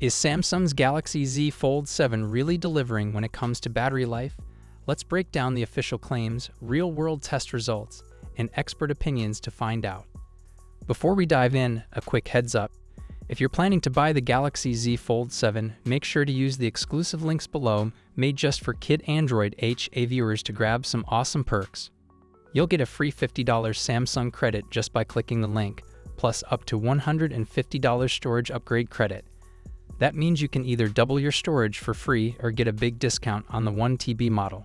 Is Samsung's Galaxy Z Fold 7 really delivering when it comes to battery life? Let's break down the official claims, real-world test results, and expert opinions to find out. Before we dive in, a quick heads up. If you're planning to buy the Galaxy Z Fold 7, make sure to use the exclusive links below made just for KidAndroid HA viewers to grab some awesome perks. You'll get a free $50 Samsung credit just by clicking the link, plus up to $150 storage upgrade credit. That means you can either double your storage for free or get a big discount on the 1TB model.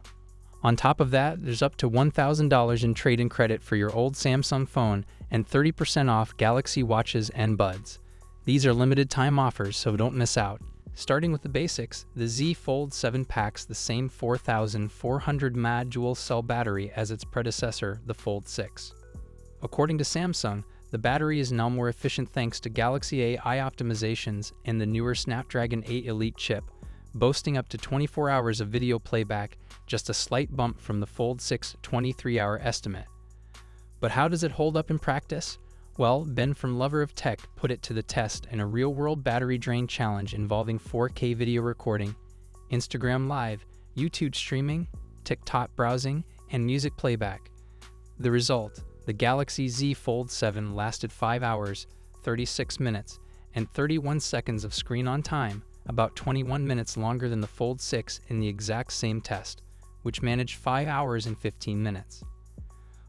On top of that, there's up to $1,000 in trade-in credit for your old Samsung phone and 30% off Galaxy watches and buds. These are limited time offers, so don't miss out. Starting with the basics, the Z Fold 7 packs the same 4,400 mAh dual-cell battery as its predecessor, the Fold 6. According to Samsung, the battery is now more efficient thanks to Galaxy AI optimizations and the newer Snapdragon 8 Elite chip, boasting up to 24 hours of video playback, just a slight bump from the Fold 6 23-hour estimate. But how does it hold up in practice? Well, Ben from Lover of Tech put it to the test in a real-world battery drain challenge involving 4K video recording, Instagram Live, YouTube streaming, TikTok browsing, and music playback. The result: the Galaxy Z Fold 7 lasted 5 hours, 36 minutes, and 31 seconds of screen-on time, about 21 minutes longer than the Fold 6 in the exact same test, which managed 5 hours and 15 minutes.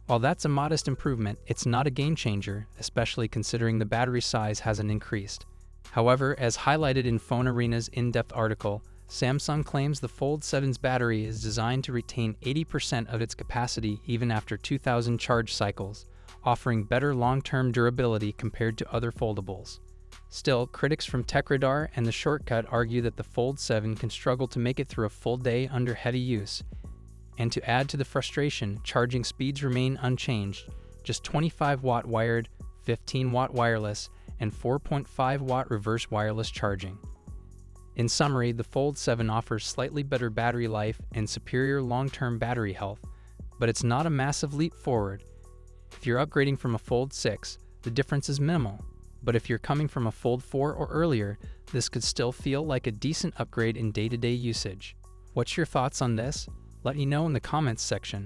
While that's a modest improvement, it's not a game-changer, especially considering the battery size hasn't increased. However, as highlighted in Phone Arena's in-depth article, Samsung claims the Fold 7's battery is designed to retain 80% of its capacity even after 2,000 charge cycles, offering better long-term durability compared to other foldables. Still, critics from TechRadar and The Shortcut argue that the Fold 7 can struggle to make it through a full day under heavy use. And to add to the frustration, charging speeds remain unchanged, just 25-watt wired, 15-watt wireless, and 4.5-watt reverse wireless charging. In summary, the Fold 7 offers slightly better battery life and superior long-term battery health, but it's not a massive leap forward. If you're upgrading from a Fold 6, the difference is minimal, but if you're coming from a Fold 4 or earlier, this could still feel like a decent upgrade in day-to-day usage. What's your thoughts on this? Let me know in the comments section.